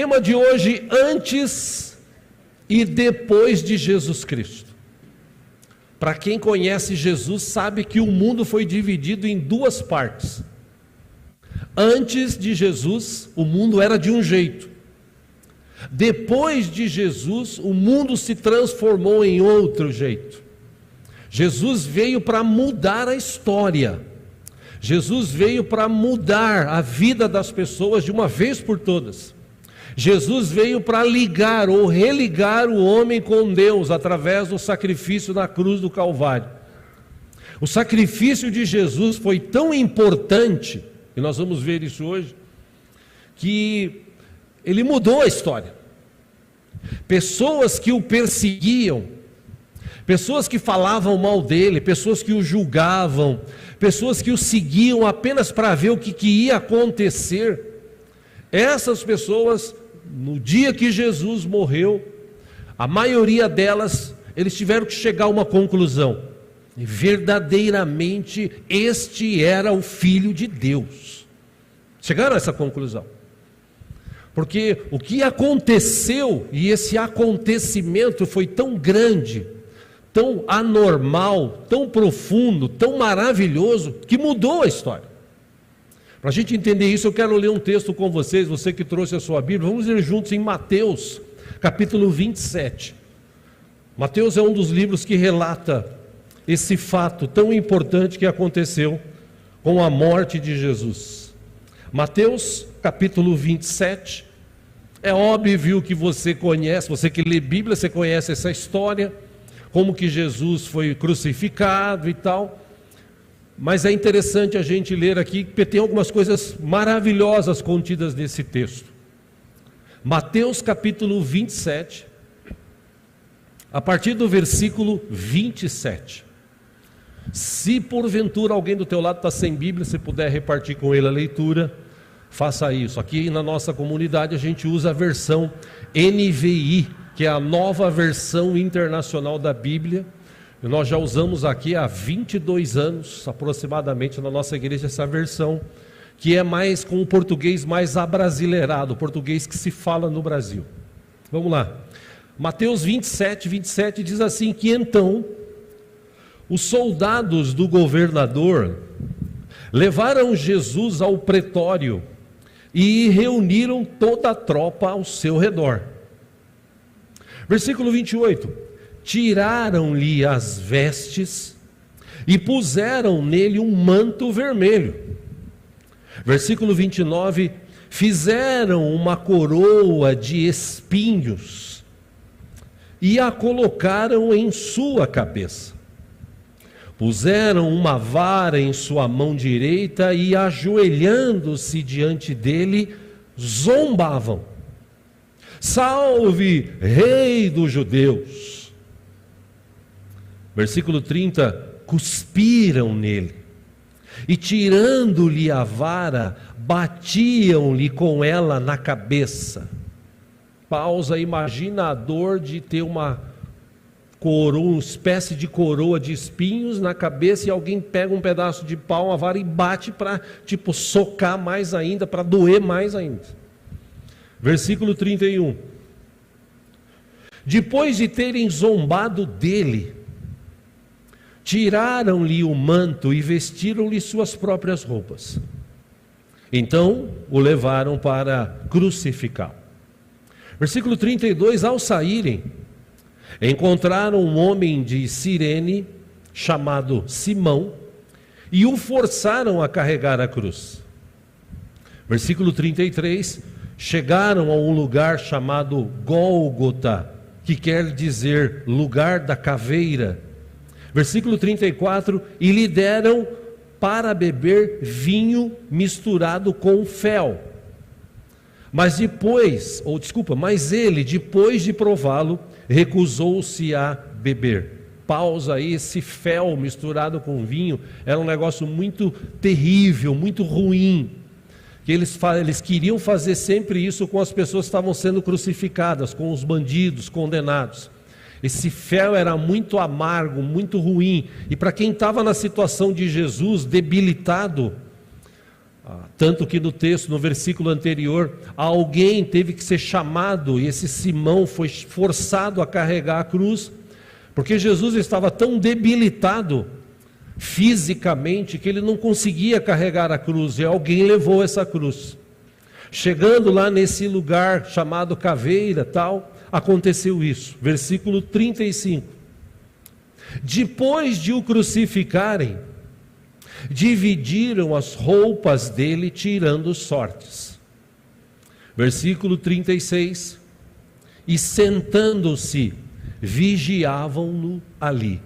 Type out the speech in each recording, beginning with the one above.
Tema de hoje: antes e depois de Jesus Cristo. Para quem conhece Jesus, sabe que o mundo foi dividido em duas partes. Antes de Jesus, o mundo era de um jeito. Depois de Jesus, o mundo se transformou em outro jeito. Jesus veio para mudar a história. Jesus veio para mudar a vida das pessoas de uma vez por todas. Jesus veio para ligar ou religar o homem com Deus através do sacrifício na cruz do Calvário. O sacrifício de Jesus foi tão importante, e nós vamos ver isso hoje, que ele mudou a história. Pessoas que o perseguiam, pessoas que falavam mal dele, pessoas que o julgavam, pessoas que o seguiam apenas para ver o que ia acontecer, essas pessoas, no dia que Jesus morreu, a maioria delas, eles tiveram que chegar a uma conclusão: verdadeiramente este era o Filho de Deus. Chegaram a essa conclusão, porque o que aconteceu, e esse acontecimento foi tão grande, tão anormal, tão profundo, tão maravilhoso, que mudou a história. Para a gente entender isso, eu quero ler um texto com vocês, você que trouxe a sua Bíblia. Vamos ler juntos em Mateus, capítulo 27. Mateus é um dos livros que relata esse fato tão importante que aconteceu com a morte de Jesus. Mateus, capítulo 27. É óbvio que você conhece, você que lê Bíblia, você conhece essa história, como que Jesus foi crucificado e tal. Mas é interessante a gente ler aqui, porque tem algumas coisas maravilhosas contidas nesse texto. Mateus capítulo 27, a partir do versículo 27. Se porventura alguém do teu lado está sem Bíblia, se puder repartir com ele a leitura, faça isso. Aqui na nossa comunidade a gente usa a versão NVI, que é a nova versão internacional da Bíblia. Nós já usamos aqui há 22 anos, aproximadamente, na nossa igreja, essa versão, que é mais com o português mais abrasileirado, o português que se fala no Brasil. Vamos lá. Mateus 27 diz assim, que então os soldados do governador levaram Jesus ao pretório e reuniram toda a tropa ao seu redor. Versículo 28. Tiraram-lhe as vestes e puseram nele um manto vermelho. Versículo 29, fizeram uma coroa de espinhos e a colocaram em sua cabeça. Puseram uma vara em sua mão direita e, ajoelhando-se diante dele, zombavam: salve, Rei dos Judeus! Versículo 30, cuspiram nele, e tirando-lhe a vara, batiam-lhe com ela na cabeça. Pausa, imagina a dor de ter uma coroa, uma espécie de coroa de espinhos na cabeça, e alguém pega um pedaço de pau, uma vara, e bate para, socar mais ainda, para doer mais ainda. Versículo 31. Depois de terem zombado dele, tiraram-lhe o manto e vestiram-lhe suas próprias roupas. Então o levaram para crucificá-lo. Versículo 32, ao saírem, encontraram um homem de Cirene, chamado Simão, e o forçaram a carregar a cruz. Versículo 33, chegaram a um lugar chamado Gólgota, que quer dizer lugar da caveira. Versículo 34, e lhe deram para beber vinho misturado com fel. Mas ele, depois de prová-lo, recusou-se a beber. Pausa aí, esse fel misturado com vinho era um negócio muito terrível, muito ruim. Que eles queriam fazer sempre isso com as pessoas que estavam sendo crucificadas, com os bandidos, condenados. Esse fel era muito amargo, muito ruim, e para quem estava na situação de Jesus, debilitado, Tanto que no texto, no versículo anterior, alguém teve que ser chamado, e esse Simão foi forçado a carregar a cruz, porque Jesus estava tão debilitado fisicamente que ele não conseguia carregar a cruz, e alguém levou essa cruz. Chegando lá nesse lugar chamado Caveira, tal, aconteceu isso. Versículo 35. Depois de o crucificarem, dividiram as roupas dele, tirando sortes. Versículo 36. E sentando-se, vigiavam-no ali.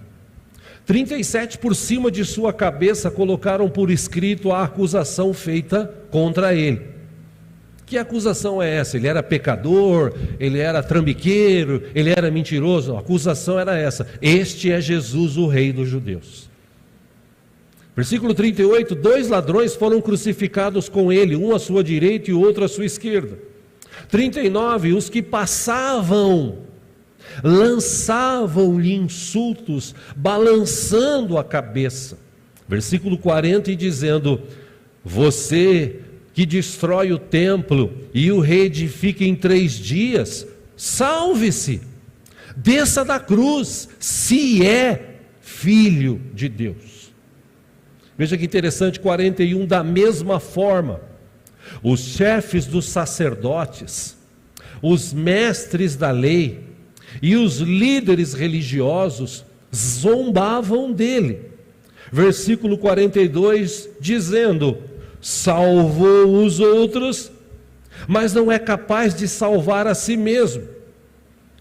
37, por cima de sua cabeça, colocaram por escrito a acusação feita contra ele. Que acusação é essa? Ele era pecador, ele era trambiqueiro, ele era mentiroso? A acusação era essa: este é Jesus, o rei dos judeus. Versículo 38, 2 ladrões foram crucificados com ele, um à sua direita e o outro à sua esquerda. 39, os que passavam lançavam-lhe insultos, balançando a cabeça. Versículo 40, e dizendo: você que destrói o templo e o reedifica em 3 dias, salve-se, desça da cruz, se é filho de Deus. Veja que interessante, 41, da mesma forma, os chefes dos sacerdotes, os mestres da lei e os líderes religiosos zombavam dele. Versículo 42, dizendo: salvou os outros, mas não é capaz de salvar a si mesmo.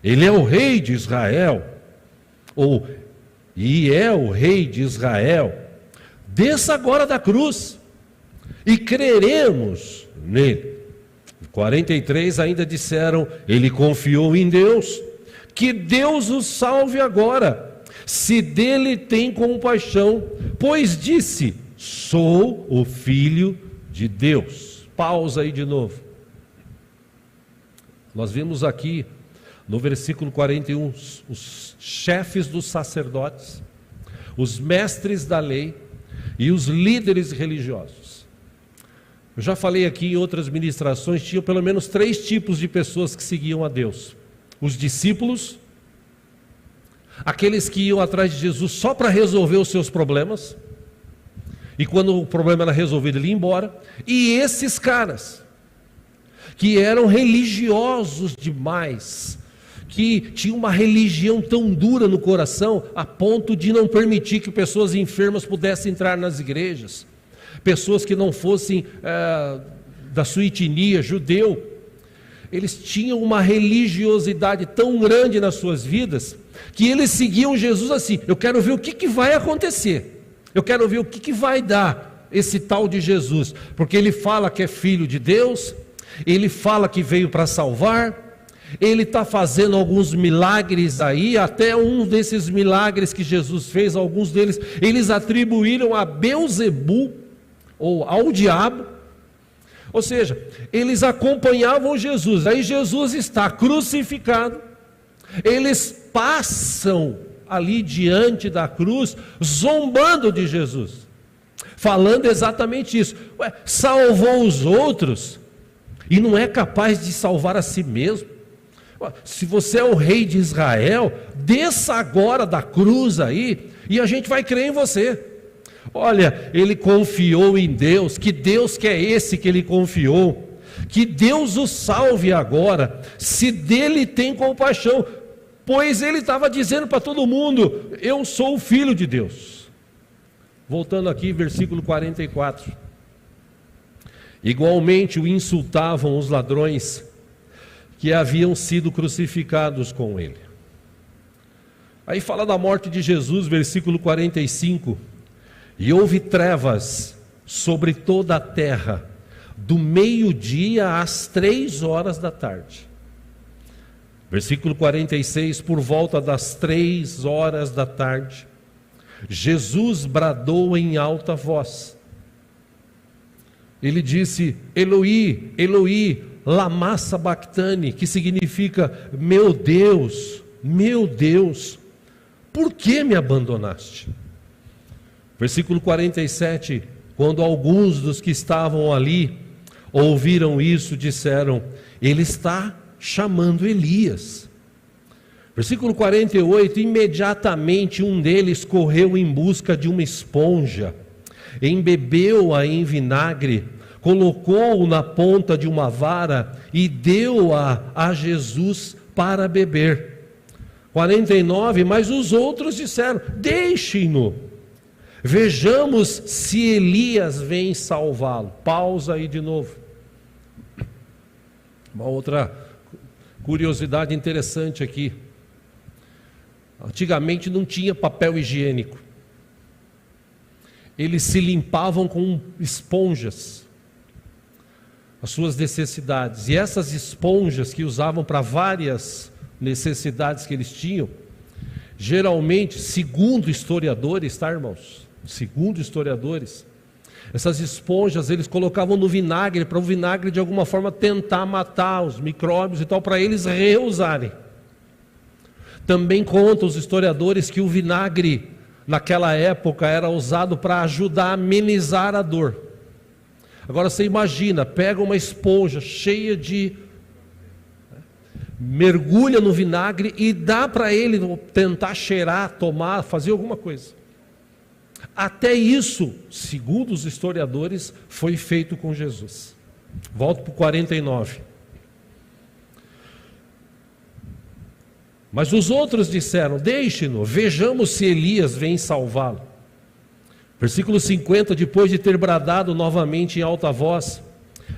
Ele é o rei de Israel, e é o rei de Israel. Desça agora da cruz e creremos nele. 43 ainda disseram: ele confiou em Deus, que Deus o salve agora, se dele tem compaixão, pois disse: sou o filho de Deus. Pausa aí de novo. Nós vimos aqui no versículo 41 os chefes dos sacerdotes, os mestres da lei e os líderes religiosos. Eu já falei aqui em outras ministrações, tinha pelo menos 3 tipos de pessoas que seguiam a Deus: os discípulos, aqueles que iam atrás de Jesus só para resolver os seus problemas, e quando o problema era resolvido ele ia embora, e esses caras que eram religiosos demais, que tinham uma religião tão dura no coração a ponto de não permitir que pessoas enfermas pudessem entrar nas igrejas, pessoas que não fossem da sua etnia, judeu. Eles tinham uma religiosidade tão grande nas suas vidas que eles seguiam Jesus assim: eu quero ver o que vai acontecer, eu quero ver o que vai dar esse tal de Jesus, porque ele fala que é filho de Deus, ele fala que veio para salvar, ele está fazendo alguns milagres aí, até um desses milagres que Jesus fez, alguns deles, eles atribuíram a Beelzebul, ou ao diabo. Ou seja, eles acompanhavam Jesus, aí Jesus está crucificado, eles passam ali diante da cruz, zombando de Jesus, falando exatamente isso: ué, salvou os outros e não é capaz de salvar a si mesmo? Ué, se você é o rei de Israel, desça agora da cruz aí e a gente vai crer em você. Olha, ele confiou em Deus. Que Deus que é esse que ele confiou? Que Deus o salve agora, se dele tem compaixão, pois ele estava dizendo para todo mundo: eu sou o filho de Deus. Voltando aqui, versículo 44. Igualmente o insultavam os ladrões que haviam sido crucificados com ele. Aí fala da morte de Jesus, versículo 45. E houve trevas sobre toda a terra, do meio-dia às 3 horas da tarde. Versículo 46, por volta das 3 horas da tarde, Jesus bradou em alta voz. Ele disse: Eloi, Eloi, lama sabachthani, que significa: meu Deus, por que me abandonaste? Versículo 47, Quando alguns dos que estavam ali ouviram isso, disseram: ele está chamando Elias. Versículo 48, imediatamente um deles correu em busca de uma esponja, embebeu-a em vinagre, colocou-o na ponta de uma vara e deu-a a Jesus para beber. 49, mas os outros disseram: deixem-no, vejamos se Elias vem salvá-lo. Pausa aí de novo. Uma outra curiosidade interessante aqui. Antigamente não tinha papel higiênico. Eles se limpavam com esponjas, as suas necessidades. E essas esponjas que usavam para várias necessidades que eles tinham, geralmente, segundo historiadores, tá, irmãos? Segundo historiadores, essas esponjas eles colocavam no vinagre, para o vinagre de alguma forma tentar matar os micróbios e tal, para eles reusarem. Também contam os historiadores que o vinagre, naquela época, era usado para ajudar a amenizar a dor. Agora você imagina, pega uma esponja cheia de... mergulha no vinagre e dá para ele tentar cheirar, tomar, fazer alguma coisa. Até isso, segundo os historiadores, foi feito com Jesus. Volto para o 49. Mas os outros disseram: deixe-no, vejamos se Elias vem salvá-lo. Versículo 50, depois de ter bradado novamente em alta voz,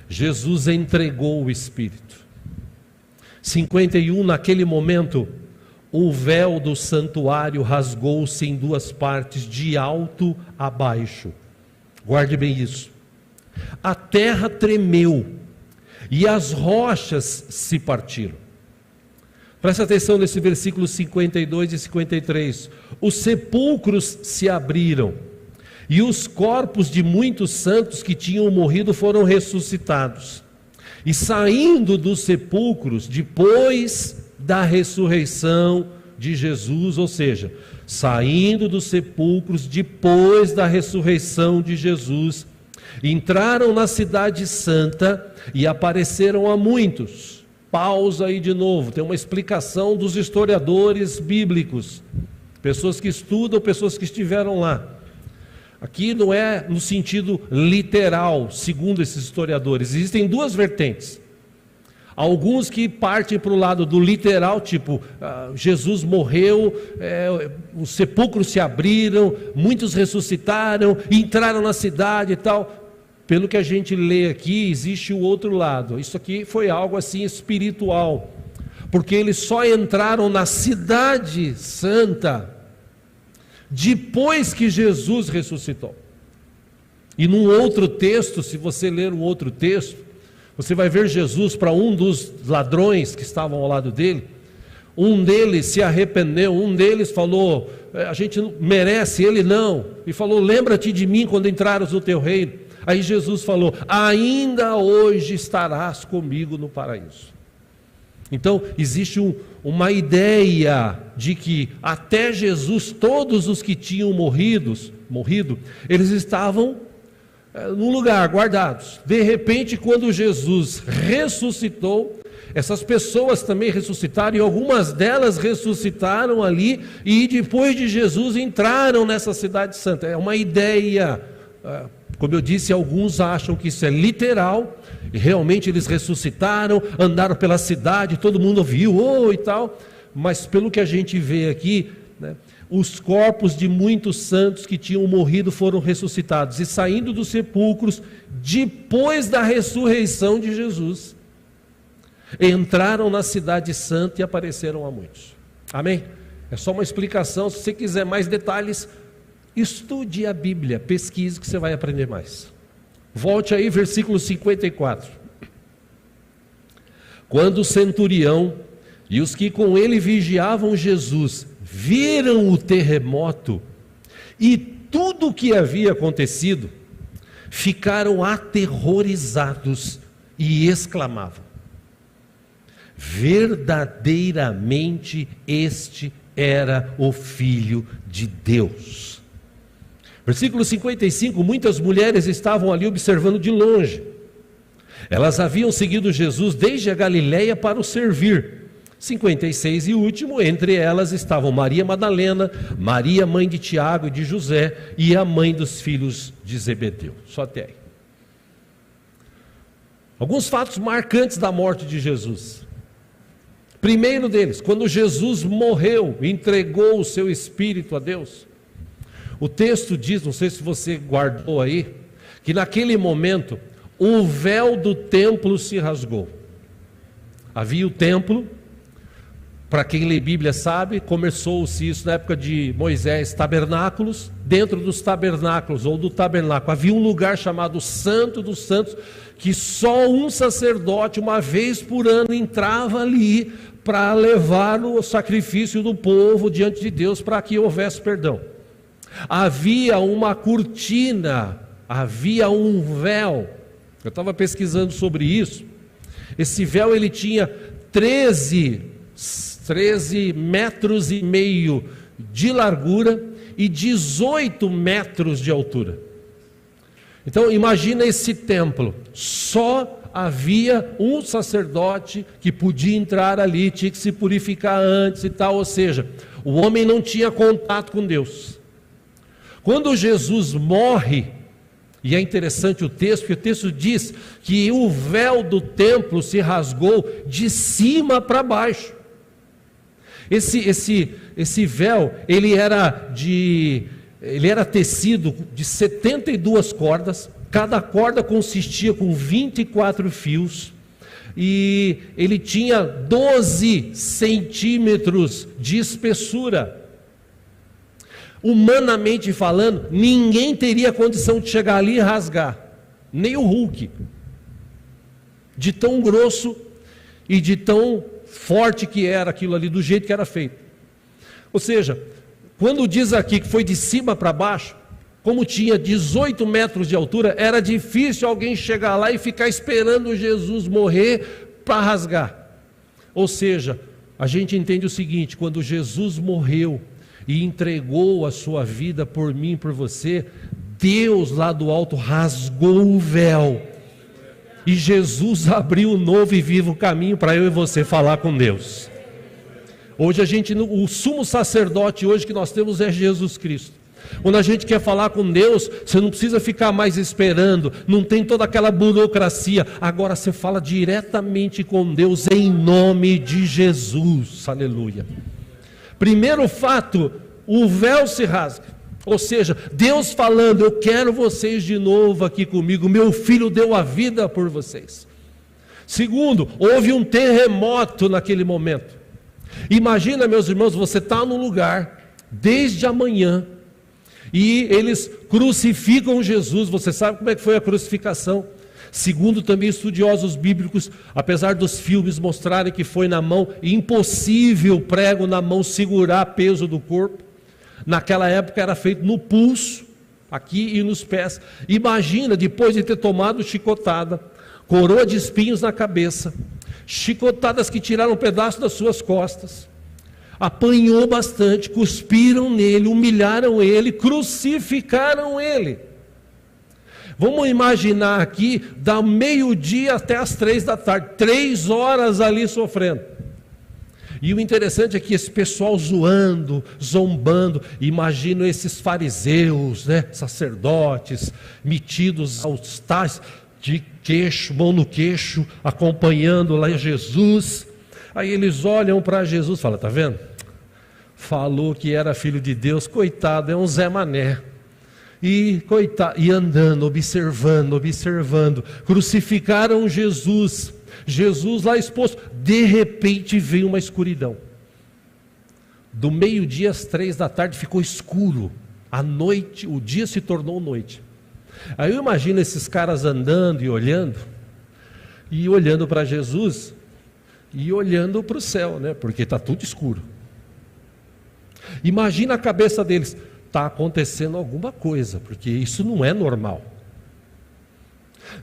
Jesus entregou o Espírito. 51, naquele momento, o véu do santuário rasgou-se em duas partes, de alto a baixo. Guarde bem isso. A terra tremeu e as rochas se partiram. Presta atenção nesse versículo 52 e 53. Os sepulcros se abriram e os corpos de muitos santos que tinham morrido foram ressuscitados. E saindo dos sepulcros, depois da ressurreição de Jesus, ou seja, saindo dos sepulcros depois da ressurreição de Jesus, entraram na cidade santa e apareceram a muitos. Pausa aí de novo, tem uma explicação dos historiadores bíblicos, pessoas que estudam, pessoas que estiveram lá. Aqui não é no sentido literal, segundo esses historiadores. Existem duas vertentes. Alguns que partem para o lado do literal, tipo, Jesus morreu, os sepulcros se abriram, muitos ressuscitaram, entraram na cidade e tal. Pelo que a gente lê aqui, existe o outro lado. Isso aqui foi algo assim espiritual, porque eles só entraram na cidade santa depois que Jesus ressuscitou. E num outro texto, se você ler um outro texto, você vai ver Jesus para um dos ladrões que estavam ao lado dele. Um deles se arrependeu, um deles falou: a gente merece, ele não. E falou: lembra-te de mim quando entrares no teu reino. Aí Jesus falou: ainda hoje estarás comigo no paraíso. Então existe uma ideia de que até Jesus, todos os que tinham morrido, eles estavam num lugar, guardados. De repente, quando Jesus ressuscitou, essas pessoas também ressuscitaram, e algumas delas ressuscitaram ali, e depois de Jesus entraram nessa cidade santa. É uma ideia. Como eu disse, alguns acham que isso é literal, e realmente eles ressuscitaram, andaram pela cidade, todo mundo viu, e tal, mas pelo que a gente vê aqui, né, os corpos de muitos santos que tinham morrido foram ressuscitados, e saindo dos sepulcros, depois da ressurreição de Jesus, entraram na cidade santa e apareceram a muitos. Amém? É só uma explicação. Se você quiser mais detalhes, estude a Bíblia, pesquise que você vai aprender mais. Volte aí, versículo 54. Quando o centurião e os que com ele vigiavam Jesus viram o terremoto e tudo o que havia acontecido, ficaram aterrorizados e exclamavam: verdadeiramente este era o Filho de Deus. Versículo 55, muitas mulheres estavam ali observando de longe. Elas haviam seguido Jesus desde a Galiléia para o servir. 56 e último, entre elas estavam Maria Madalena, Maria mãe de Tiago e de José e a mãe dos filhos de Zebedeu. Só até aí. Alguns fatos marcantes da morte de Jesus. Primeiro deles, quando Jesus morreu, entregou o seu espírito a Deus. O texto diz, não sei se você guardou aí, que naquele momento o véu do templo se rasgou. Havia o templo, para quem lê Bíblia sabe, começou-se isso na época de Moisés, tabernáculos. Dentro dos tabernáculos ou do tabernáculo havia um lugar chamado Santo dos Santos, que só um sacerdote uma vez por ano entrava ali para levar o sacrifício do povo diante de Deus para que houvesse perdão. Havia uma cortina, havia um véu. Eu estava pesquisando sobre isso. Esse véu ele tinha 13 metros e meio de largura e 18 metros de altura. Então imagina esse templo, só havia um sacerdote que podia entrar ali, tinha que se purificar antes e tal, ou seja, o homem não tinha contato com Deus. Quando Jesus morre, e é interessante o texto, porque o texto diz que o véu do templo se rasgou de cima para baixo. Esse véu, ele era tecido de 72 cordas, cada corda consistia com 24 fios, e ele tinha 12 centímetros de espessura. Humanamente falando, ninguém teria condição de chegar ali e rasgar, nem o Hulk, de tão grosso e de tão forte que era aquilo ali, do jeito que era feito. Ou seja, quando diz aqui que foi de cima para baixo, como tinha 18 metros de altura, era difícil alguém chegar lá e ficar esperando Jesus morrer para rasgar. Ou seja, a gente entende o seguinte: quando Jesus morreu e entregou a sua vida por mim e por você, Deus lá do alto rasgou o véu, e Jesus abriu um novo e vivo caminho para eu e você falar com Deus. Hoje o sumo sacerdote hoje que nós temos é Jesus Cristo. Quando a gente quer falar com Deus, você não precisa ficar mais esperando, não tem toda aquela burocracia, agora você fala diretamente com Deus em nome de Jesus, aleluia. Primeiro fato, o véu se rasga, ou seja, Deus falando: eu quero vocês de novo aqui comigo, meu filho deu a vida por vocês. Segundo, houve um terremoto naquele momento. Imagina, meus irmãos, você está num lugar desde a manhã e eles crucificam Jesus. Você sabe como é que foi a crucificação? Segundo também estudiosos bíblicos, apesar dos filmes mostrarem que foi na mão, impossível prego na mão segurar peso do corpo. Naquela época era feito no pulso, aqui e nos pés. Imagina, depois de ter tomado chicotada, coroa de espinhos na cabeça, chicotadas que tiraram um pedaço das suas costas, apanhou bastante, cuspiram nele, humilharam ele, crucificaram ele. Vamos imaginar aqui, da meio-dia até as 3 da tarde, 3 horas ali sofrendo. E o interessante é que esse pessoal zoando, zombando, imagino esses fariseus, sacerdotes, metidos aos tais, de queixo, mão no queixo, acompanhando lá Jesus. Aí eles olham para Jesus e falam: está vendo? Falou que era filho de Deus, coitado, é um Zé Mané. E andando, observando, crucificaram Jesus lá exposto. De repente veio uma escuridão. Do meio-dia às 3 da tarde ficou escuro. A noite, o dia se tornou noite. Aí eu imagino esses caras andando e olhando para Jesus e olhando para o céu, porque está tudo escuro. Imagina a cabeça deles: está acontecendo alguma coisa, porque isso não é normal.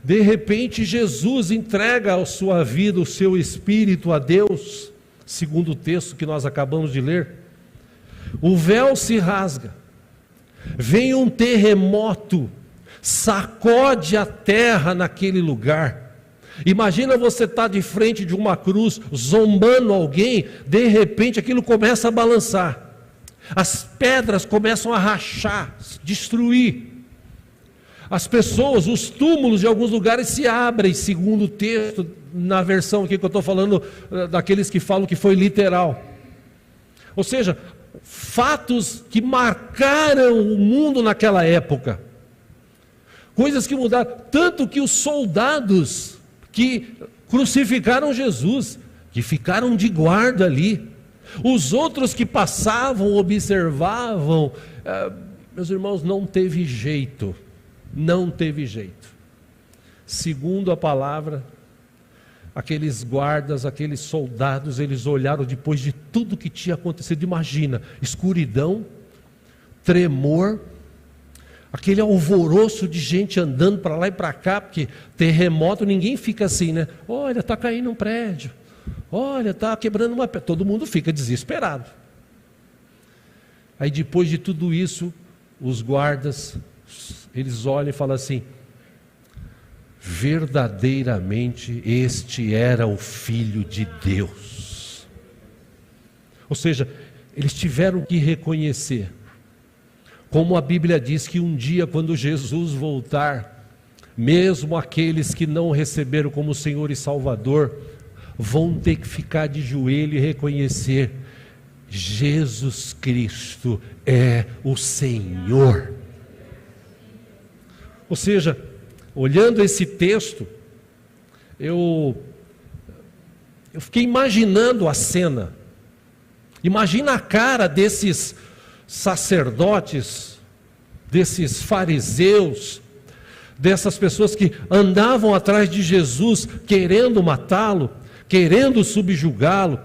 De repente Jesus entrega a sua vida, o seu espírito a Deus, segundo o texto que nós acabamos de ler. O véu se rasga. vem um terremoto, sacode a terra naquele lugar. Imagina você estar de frente de uma cruz, zombando alguém, de repente aquilo começa a balançar, as pedras começam a rachar, destruir. As pessoas, os túmulos de alguns lugares se abrem, segundo o texto, na versão aqui que eu estou falando, daqueles que falam que foi literal. Ou seja, fatos que marcaram o mundo naquela época. Coisas que mudaram, tanto que os soldados que crucificaram Jesus, que ficaram de guarda ali, os outros que passavam, observavam, meus irmãos, não teve jeito. Não teve jeito. Segundo a palavra, aqueles guardas, aqueles soldados, eles olharam depois de tudo que tinha acontecido. Imagina, escuridão, tremor, aquele alvoroço de gente andando para lá e para cá, porque terremoto, ninguém fica assim, né? Olha, está caindo um prédio, olha, está quebrando uma pedra. Todo mundo fica desesperado. Aí depois de tudo isso, os guardas, eles olham e falam assim: verdadeiramente este era o Filho de Deus. Ou seja, eles tiveram que reconhecer, como a Bíblia diz, que um dia quando Jesus voltar, mesmo aqueles que não o receberam como Senhor e Salvador, vão ter que ficar de joelho e reconhecer: Jesus Cristo é o Senhor. Ou seja, olhando esse texto, eu fiquei imaginando a cena. Imagina a cara desses sacerdotes, desses fariseus, dessas pessoas que andavam atrás de Jesus, querendo matá-lo, querendo subjugá-lo,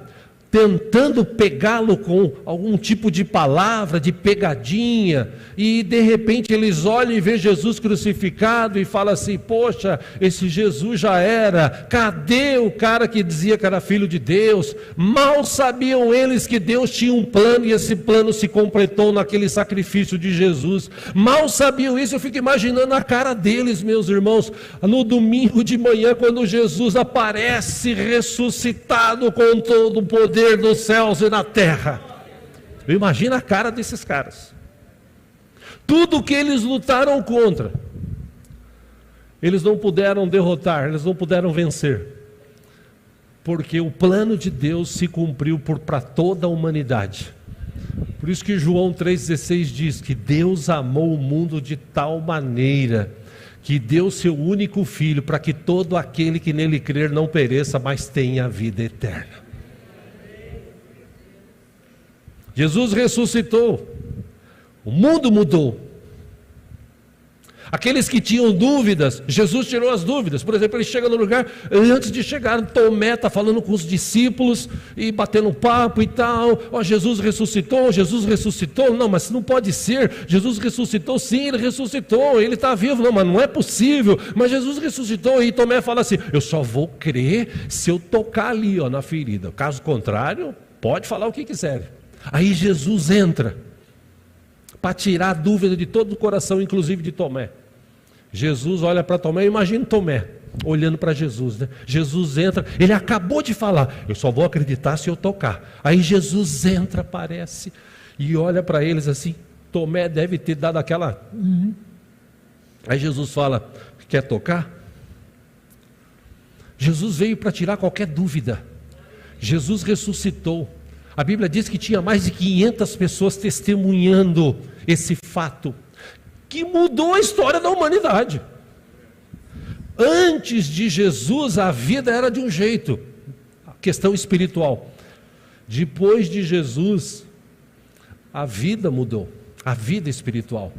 tentando pegá-lo com algum tipo de palavra, de pegadinha, e de repente eles olham e vê Jesus crucificado e falam assim: poxa, esse Jesus já era, cadê o cara que dizia que era filho de Deus? Mal sabiam eles que Deus tinha um plano, e esse plano se completou naquele sacrifício de Jesus. Mal sabiam isso. Eu fico imaginando a cara deles, meus irmãos, no domingo de manhã, quando Jesus aparece ressuscitado com todo o poder dos céus e na terra. Eu imagino a cara desses caras. Tudo que eles lutaram contra, eles não puderam derrotar, eles não puderam vencer, porque o plano de Deus se cumpriu para toda a humanidade. Por isso que João 3,16 diz que Deus amou o mundo de tal maneira que deu seu único Filho, para que todo aquele que nele crer não pereça, mas tenha a vida eterna. Jesus ressuscitou, o mundo mudou. Aqueles que tinham dúvidas, Jesus tirou as dúvidas. Por exemplo, ele chega no lugar, antes de chegar, Tomé está falando com os discípulos e batendo papo e tal. Ó, Jesus ressuscitou, não, mas não pode ser. Jesus ressuscitou, sim, ele ressuscitou, ele está vivo. Não, mas não é possível. Mas Jesus ressuscitou. E Tomé fala assim: eu só vou crer se eu tocar ali, ó, na ferida. Caso contrário, pode falar o que quiser. Aí Jesus entra para tirar a dúvida de todo o coração, inclusive de Tomé. Jesus olha para Tomé, imagina Tomé olhando para Jesus, né? Jesus entra, ele acabou de falar: eu só vou acreditar se eu tocar. Aí Jesus entra, aparece e olha para eles assim. Tomé deve ter dado aquela... Aí Jesus fala: quer tocar? Jesus veio para tirar qualquer dúvida. Jesus ressuscitou. A Bíblia diz que tinha mais de 500 pessoas testemunhando esse fato, que mudou a história da humanidade. Antes de Jesus, a vida era de um jeito, a questão espiritual. Depois de Jesus, a vida mudou, a vida espiritual.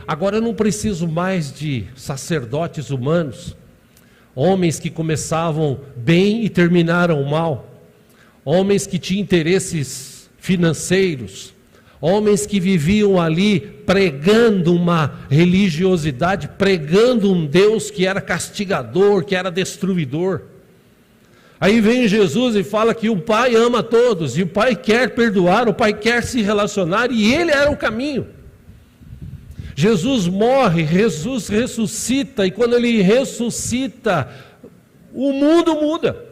Agora eu não preciso mais de sacerdotes humanos, homens que começavam bem e terminaram mal, homens que tinham interesses financeiros, homens que viviam ali pregando uma religiosidade, pregando um Deus que era castigador, que era destruidor. Aí vem Jesus e fala que o Pai ama todos, e o Pai quer perdoar, o Pai quer se relacionar, e Ele era o caminho. Jesus morre, Jesus ressuscita, e quando Ele ressuscita, o mundo muda.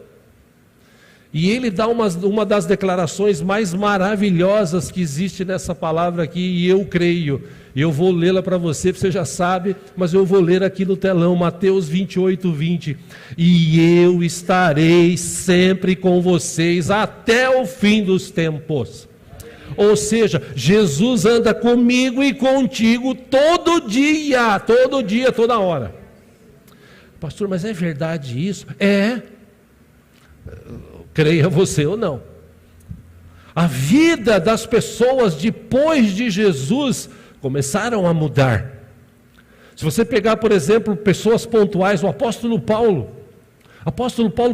E Ele dá uma das declarações mais maravilhosas que existe nessa palavra aqui, e eu creio. Eu vou lê-la para você já sabe, mas eu vou ler aqui no telão, Mateus 28, 20. E eu estarei sempre com vocês até o fim dos tempos. Ou seja, Jesus anda comigo e contigo todo dia, toda hora. Pastor, mas é verdade isso? É. Creia você ou não. A vida das pessoas depois de Jesus começaram a mudar. Se você pegar, por exemplo, pessoas pontuais, o apóstolo Paulo,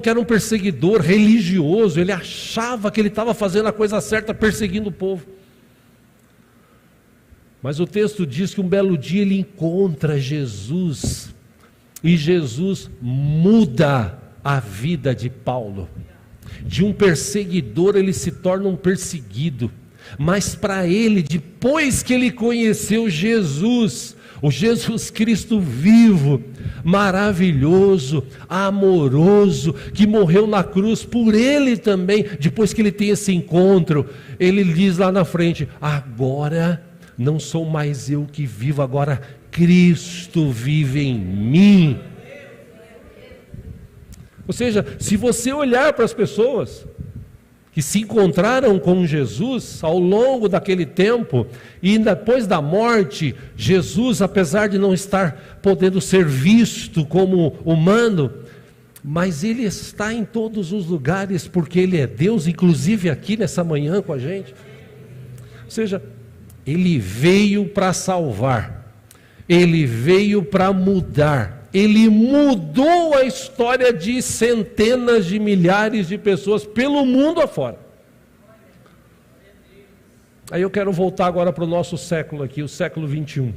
que era um perseguidor religioso, ele achava que ele estava fazendo a coisa certa, perseguindo o povo. Mas o texto diz que um belo dia ele encontra Jesus, e Jesus muda a vida de Paulo. De um perseguidor ele se torna um perseguido. Mas para ele, depois que ele conheceu Jesus, o Jesus Cristo vivo, maravilhoso, amoroso, que morreu na cruz por ele também, depois que ele tem esse encontro, ele diz lá na frente: agora não sou mais eu que vivo, agora Cristo vive em mim. Ou seja, se você olhar para as pessoas que se encontraram com Jesus ao longo daquele tempo, e depois da morte, Jesus, apesar de não estar podendo ser visto como humano, mas Ele está em todos os lugares, porque Ele é Deus, inclusive aqui nessa manhã com a gente. Ou seja, Ele veio para salvar, Ele veio para mudar, Ele mudou a história de centenas de milhares de pessoas pelo mundo afora. Aí eu quero voltar agora para o nosso século aqui, o século 21.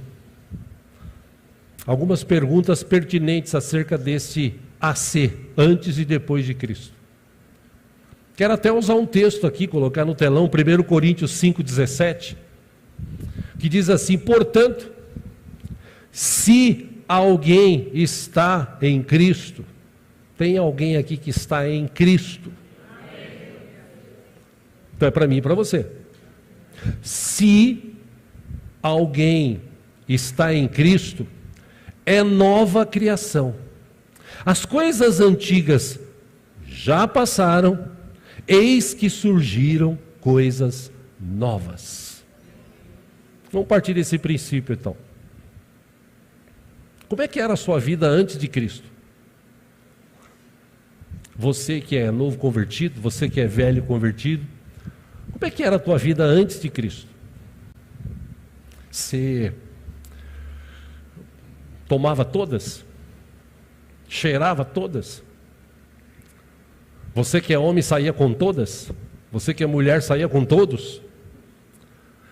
Algumas perguntas pertinentes acerca desse AC, antes e depois de Cristo. Quero até usar um texto aqui, colocar no telão, 1 Coríntios 5,17, que diz assim: portanto, se alguém está em Cristo, tem alguém aqui que está em Cristo? Então é para mim e para você. Se alguém está em Cristo, é nova criação. As coisas antigas já passaram, eis que surgiram coisas novas. Vamos partir desse princípio então. Como é que era a sua vida antes de Cristo? Você que é novo convertido, você que é velho convertido, como é que era a tua vida antes de Cristo? Você tomava todas? Cheirava todas? Você que é homem saía com todas? Você que é mulher saía com todos?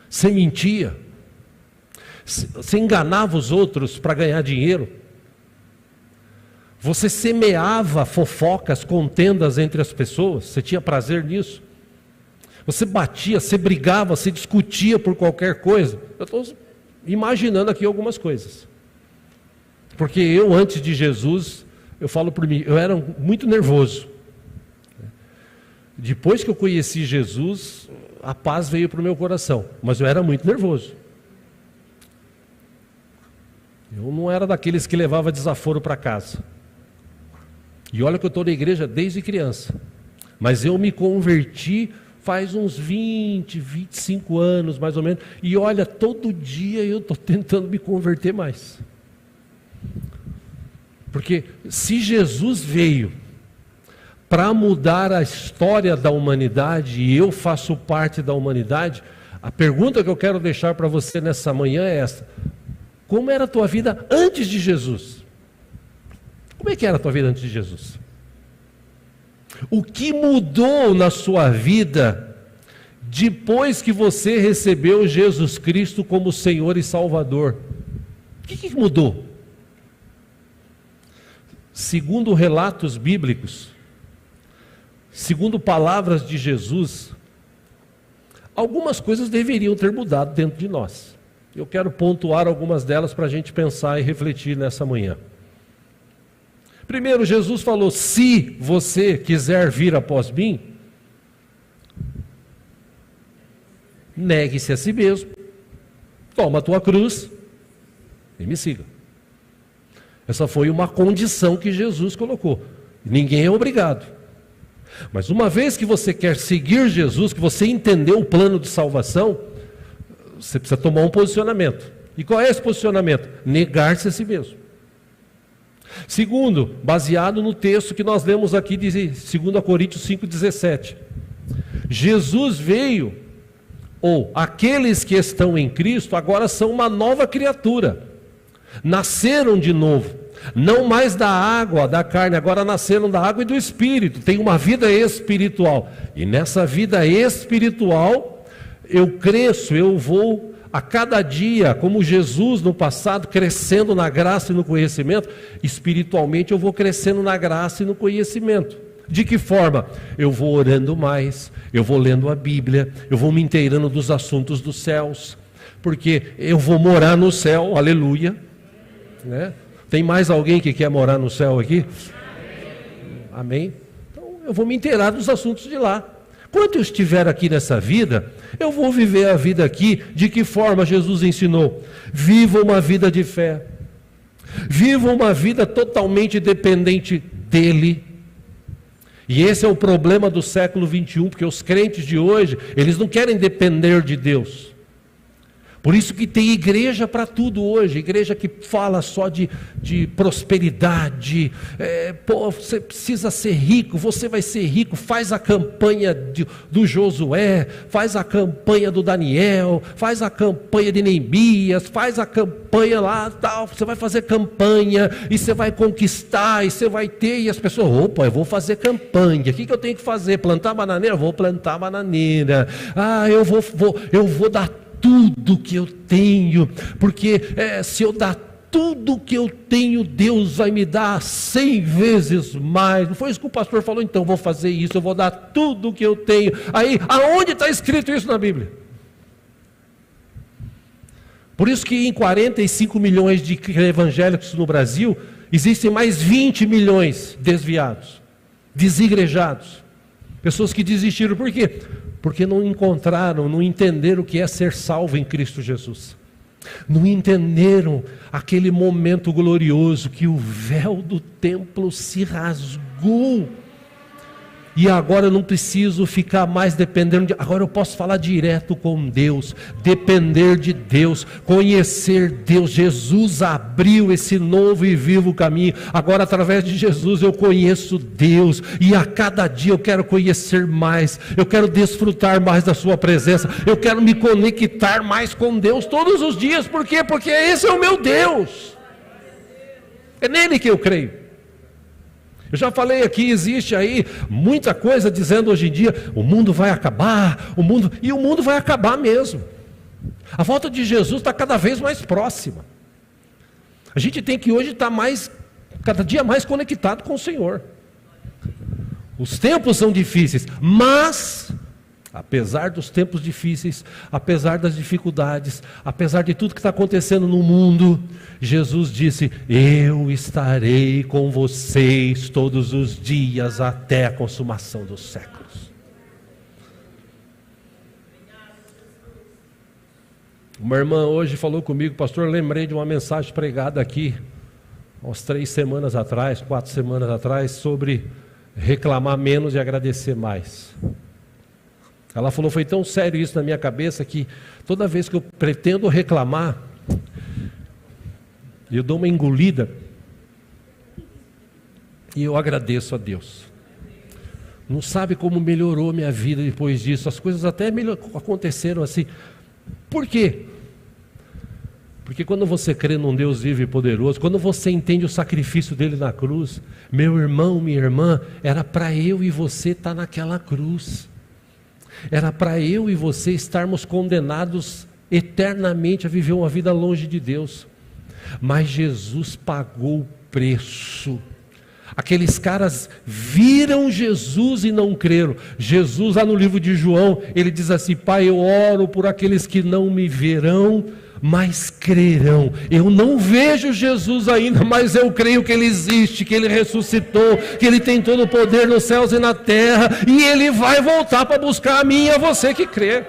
Você mentia? Você enganava os outros para ganhar dinheiro? Você semeava fofocas, contendas entre as pessoas? Você tinha prazer nisso? Você batia, você brigava, você discutia por qualquer coisa? Eu estou imaginando aqui algumas coisas. Porque eu, antes de Jesus, eu falo por mim, eu era muito nervoso. Depois que eu conheci Jesus, a paz veio para o meu coração, mas eu era muito nervoso. Eu não era daqueles que levava desaforo para casa. E olha que eu estou na igreja desde criança. Mas eu me converti faz uns 20, 25 anos mais ou menos. E olha, todo dia eu estou tentando me converter mais. Porque se Jesus veio para mudar a história da humanidade, e eu faço parte da humanidade, a pergunta que eu quero deixar para você nessa manhã é essa: como era a tua vida antes de Jesus? Como é que era a tua vida antes de Jesus? O que mudou na sua vida depois que você recebeu Jesus Cristo como Senhor e Salvador? O que mudou? Segundo relatos bíblicos, segundo palavras de Jesus, algumas coisas deveriam ter mudado dentro de nós. Eu quero pontuar algumas delas para a gente pensar e refletir nessa manhã. Primeiro, Jesus falou: se você quiser vir após mim, negue-se a si mesmo, toma a tua cruz e me siga. Essa foi uma condição que Jesus colocou. Ninguém é obrigado. Mas uma vez que você quer seguir Jesus, que você entendeu o plano de salvação, você precisa tomar um posicionamento. E qual é esse posicionamento? Negar-se a si mesmo. Segundo, baseado no texto que nós lemos aqui de 2 Coríntios 5,17. Jesus veio, ou aqueles que estão em Cristo, agora são uma nova criatura. Nasceram de novo. Não mais da água, da carne, agora nasceram da água e do Espírito. Tem uma vida espiritual. E nessa vida espiritual, eu cresço, eu vou a cada dia, como Jesus no passado, crescendo na graça e no conhecimento. Espiritualmente eu vou crescendo na graça e no conhecimento. De que forma? Eu vou orando mais, eu vou lendo a Bíblia, eu vou me inteirando dos assuntos dos céus, porque eu vou morar no céu, aleluia, né? Tem mais alguém que quer morar no céu aqui? Amém? Então eu vou me inteirar dos assuntos de lá. Quando eu estiver aqui nessa vida, eu vou viver a vida aqui. De que forma Jesus ensinou? Viva uma vida de fé. Viva uma vida totalmente dependente dEle. E esse é o problema do século 21, porque os crentes de hoje, eles não querem depender de Deus. Por isso que tem igreja para tudo hoje, igreja que fala só de prosperidade, você precisa ser rico, você vai ser rico, faz a campanha do Josué, faz a campanha do Daniel, faz a campanha de Neemias, faz a campanha lá, tal, você vai fazer campanha, e você vai conquistar, e você vai ter, e as pessoas, opa, eu vou fazer campanha, o que eu tenho que fazer? Plantar bananeira? Vou plantar bananeira, eu vou dar tudo que eu tenho, porque se eu dar tudo que eu tenho, Deus vai me dar 100 vezes mais. Não foi isso que o pastor falou? Então vou fazer isso, eu vou dar tudo que eu tenho. Aí, aonde está escrito isso na Bíblia? Por isso que em 45 milhões de evangélicos no Brasil, existem mais 20 milhões desviados, desigrejados, pessoas que desistiram. Por quê? Porque não encontraram, não entenderam o que é ser salvo em Cristo Jesus. Não entenderam aquele momento glorioso que o véu do templo se rasgou. E agora eu não preciso ficar mais dependendo agora eu posso falar direto com Deus, depender de Deus, conhecer Deus. Jesus abriu esse novo e vivo caminho. Agora através de Jesus eu conheço Deus, e a cada dia eu quero conhecer mais, eu quero desfrutar mais da sua presença, eu quero me conectar mais com Deus todos os dias. Por quê? Porque esse é o meu Deus, é nele que eu creio. Eu já falei aqui, existe aí muita coisa dizendo hoje em dia, o mundo vai acabar, o mundo vai acabar mesmo. A volta de Jesus está cada vez mais próxima. A gente tem que hoje estar cada dia mais conectado com o Senhor. Os tempos são difíceis, mas apesar dos tempos difíceis, apesar das dificuldades, apesar de tudo que está acontecendo no mundo, Jesus disse: eu estarei com vocês todos os dias até a consumação dos séculos. Uma irmã hoje falou comigo: pastor, lembrei de uma mensagem pregada aqui umas 3 semanas atrás, 4 semanas atrás, sobre reclamar menos e agradecer mais. Ela falou: foi tão sério isso na minha cabeça que toda vez que eu pretendo reclamar, eu dou uma engolida e eu agradeço a Deus. Não sabe como melhorou minha vida depois disso. As coisas até aconteceram assim. Por quê? Porque quando você crê num Deus vivo e poderoso, quando você entende o sacrifício dele na cruz, meu irmão, minha irmã, era para eu e você estar naquela cruz. Era para eu e você estarmos condenados eternamente a viver uma vida longe de Deus. Mas Jesus pagou o preço. Aqueles caras viram Jesus e não creram. Jesus, lá no livro de João, ele diz assim: Pai, eu oro por aqueles que não me verão, mas crerão. Eu não vejo Jesus ainda, mas eu creio que Ele existe, que Ele ressuscitou, que Ele tem todo o poder nos céus e na terra, e Ele vai voltar para buscar a mim e a você que crê.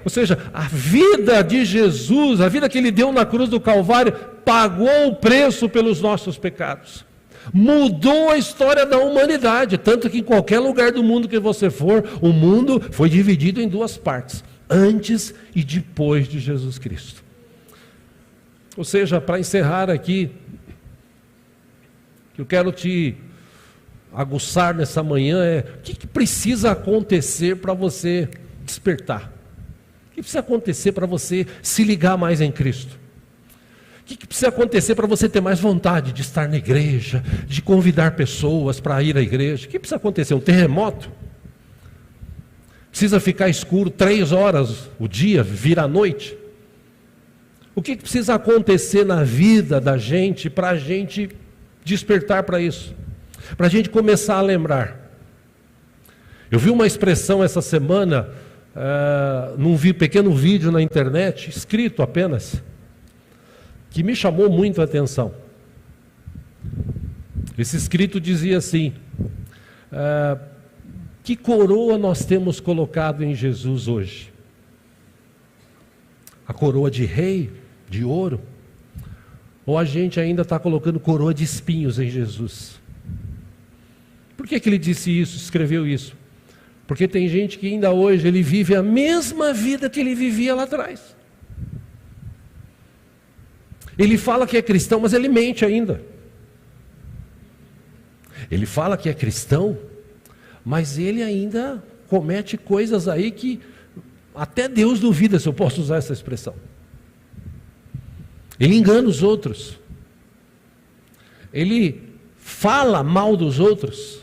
Ou seja, a vida de Jesus, a vida que Ele deu na cruz do Calvário, pagou o preço pelos nossos pecados. Mudou a história da humanidade, tanto que em qualquer lugar do mundo que você for, o mundo foi dividido em duas partes, antes e depois de Jesus Cristo. Ou seja, para encerrar aqui, eu quero te aguçar nessa manhã o que precisa acontecer para você despertar? O que precisa acontecer para você se ligar mais em Cristo? O que precisa acontecer para você ter mais vontade de estar na igreja, de convidar pessoas para ir à igreja? O que precisa acontecer? Um terremoto? Precisa ficar escuro 3 horas o dia, vir à noite? O que precisa acontecer na vida da gente para a gente despertar para isso? Para a gente começar a lembrar. Eu vi uma expressão essa semana, num pequeno vídeo na internet, escrito apenas, que me chamou muito a atenção. Esse escrito dizia assim: que coroa nós temos colocado em Jesus hoje? A coroa de rei, de ouro? Ou a gente ainda está colocando coroa de espinhos em Jesus? Por que ele disse isso, escreveu isso? Porque tem gente que ainda hoje ele vive a mesma vida que ele vivia lá atrás. Ele fala que é cristão, mas ele mente ainda. Ele fala que é cristão, mas ele ainda comete coisas aí que até Deus duvida se eu posso usar essa expressão. Ele engana os outros. Ele fala mal dos outros.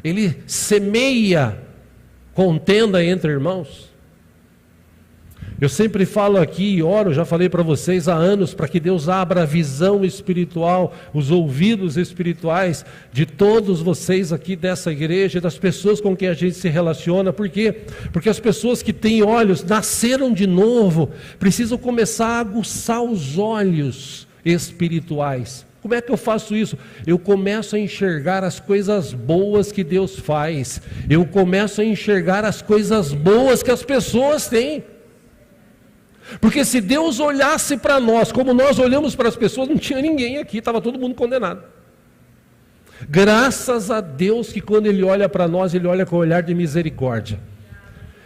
Ele semeia contenda entre irmãos. Eu sempre falo aqui e oro, já falei para vocês há anos, para que Deus abra a visão espiritual, os ouvidos espirituais de todos vocês aqui dessa igreja, das pessoas com quem a gente se relaciona. Por quê? Porque as pessoas que têm olhos, nasceram de novo, precisam começar a aguçar os olhos espirituais. Como é que eu faço isso? Eu começo a enxergar as coisas boas que Deus faz. Eu começo a enxergar as coisas boas que as pessoas têm. Porque se Deus olhasse para nós como nós olhamos para as pessoas, não tinha ninguém aqui, estava todo mundo condenado. Graças a Deus que quando Ele olha para nós, Ele olha com o olhar de misericórdia.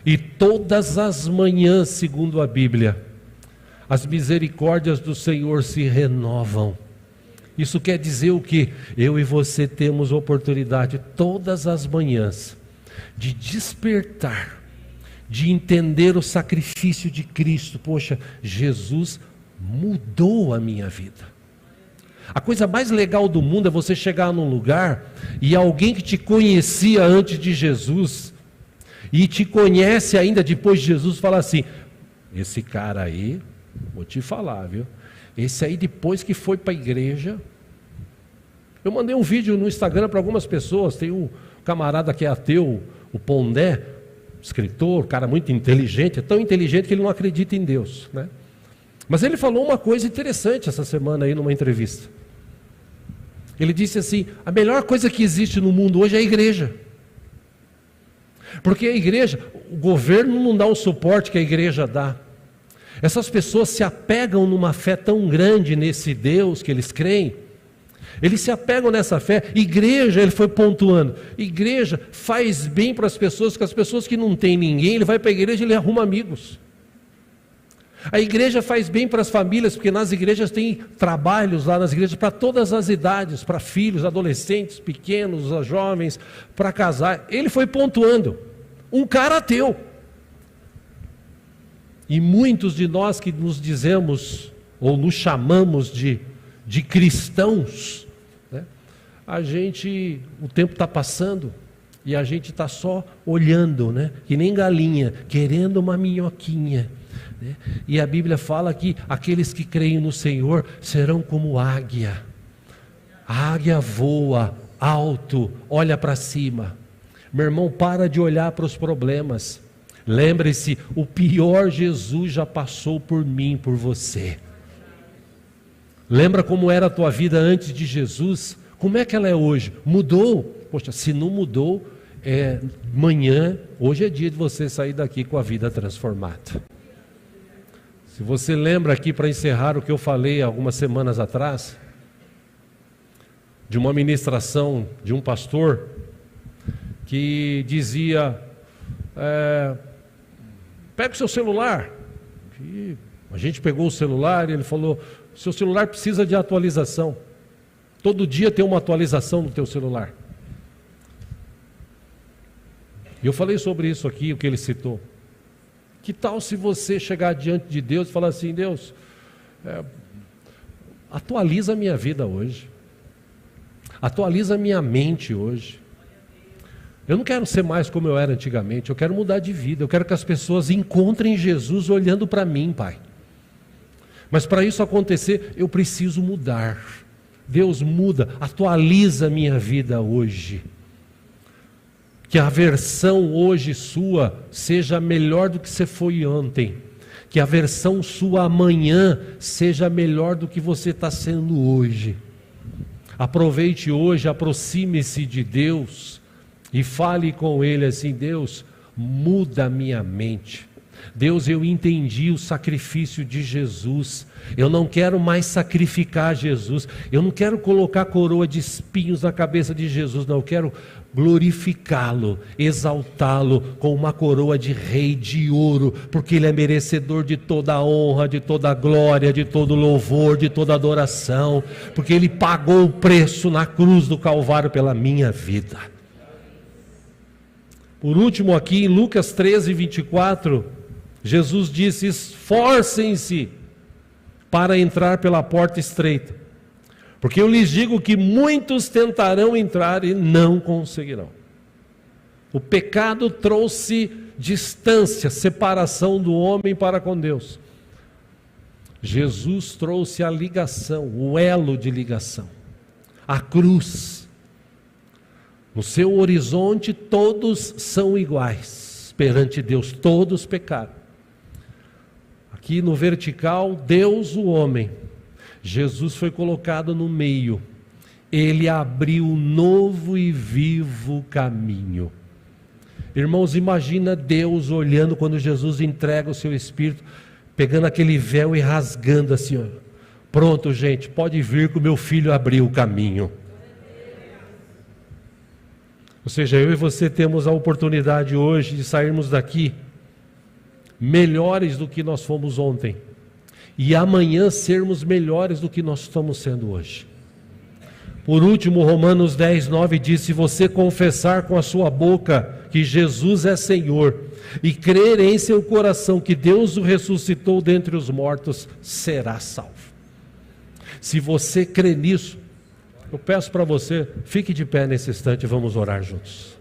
E todas as manhãs, segundo a Bíblia, as misericórdias do Senhor se renovam. Isso quer dizer o quê? Eu e você temos oportunidade todas as manhãs de despertar, de entender o sacrifício de Cristo. Poxa, Jesus mudou a minha vida. A coisa mais legal do mundo é você chegar num lugar e alguém que te conhecia antes de Jesus e te conhece ainda depois de Jesus fala assim: esse cara aí, vou te falar, viu? Esse aí depois que foi para a igreja. Eu mandei um vídeo no Instagram para algumas pessoas. Tem um camarada que é ateu, o Pondé, escritor, cara muito inteligente, é tão inteligente que ele não acredita em Deus, né? Mas ele falou uma coisa interessante essa semana aí numa entrevista. Ele disse assim: a melhor coisa que existe no mundo hoje é a igreja. Porque a igreja, o governo não dá o suporte que a igreja dá. Essas pessoas se apegam numa fé tão grande nesse Deus que eles creem. Eles se apegam nessa fé. Igreja, ele foi pontuando, igreja faz bem para as pessoas, porque as pessoas que não têm ninguém, ele vai para a igreja e ele arruma amigos. A igreja faz bem para as famílias, porque nas igrejas tem trabalhos lá nas igrejas para todas as idades, para filhos, adolescentes, pequenos, jovens, para casar. Ele foi pontuando, um cara ateu. E muitos de nós que nos dizemos, ou nos chamamos de cristãos, né? O tempo está passando e a gente está só olhando, né? Que nem galinha, querendo uma minhoquinha, né? E a Bíblia fala que aqueles que creem no Senhor serão como águia. A águia voa alto, olha para cima. Meu irmão, para de olhar para os problemas. Lembre-se, o pior Jesus já passou por mim, por você. Lembra como era a tua vida antes de Jesus? Como é que ela é hoje? Mudou? Poxa, se não mudou, amanhã, hoje é dia de você sair daqui com a vida transformada. Se você lembra aqui, para encerrar o que eu falei algumas semanas atrás, de uma ministração de um pastor que dizia, pega o seu celular. E a gente pegou o celular e ele falou, seu celular precisa de atualização. Todo dia tem uma atualização no teu celular. E eu falei sobre isso aqui, o que ele citou. Que tal se você chegar diante de Deus e falar assim, Deus, atualiza a minha vida hoje. Atualiza a minha mente hoje. Eu não quero ser mais como eu era antigamente, eu quero mudar de vida. Eu quero que as pessoas encontrem Jesus olhando para mim, Pai. Mas para isso acontecer, eu preciso mudar. Deus muda, atualiza a minha vida hoje. Que a versão hoje sua seja melhor do que você foi ontem. Que a versão sua amanhã seja melhor do que você está sendo hoje. Aproveite hoje, aproxime-se de Deus e fale com Ele assim, Deus, muda a minha mente. Deus, eu entendi o sacrifício de Jesus. Eu não quero mais sacrificar Jesus. Eu não quero colocar coroa de espinhos na cabeça de Jesus. Não, eu quero glorificá-lo, exaltá-lo com uma coroa de rei de ouro, porque Ele é merecedor de toda a honra, de toda a glória, de todo louvor, de toda adoração, porque Ele pagou o preço na cruz do Calvário pela minha vida. Por último aqui em Lucas 13, 24, Jesus disse, esforcem-se para entrar pela porta estreita, porque eu lhes digo que muitos tentarão entrar e não conseguirão. O pecado trouxe distância, separação do homem para com Deus. Jesus trouxe a ligação, o elo de ligação, a cruz. No seu horizonte todos são iguais perante Deus, todos pecaram. Aqui no vertical, Deus, o homem. Jesus foi colocado no meio. Ele abriu um novo e vivo caminho. Irmãos, imagina Deus olhando quando Jesus entrega o seu Espírito, pegando aquele véu e rasgando assim, ó. Pronto, gente, pode vir que o meu filho abriu o caminho. Ou seja, eu e você temos a oportunidade hoje de sairmos daqui melhores do que nós fomos ontem, e amanhã sermos melhores do que nós estamos sendo hoje. Por último, Romanos 10, 9 diz, se você confessar com a sua boca que Jesus é Senhor, e crer em seu coração que Deus o ressuscitou dentre os mortos, será salvo. Se você crê nisso, eu peço para você, fique de pé nesse instante e vamos orar juntos.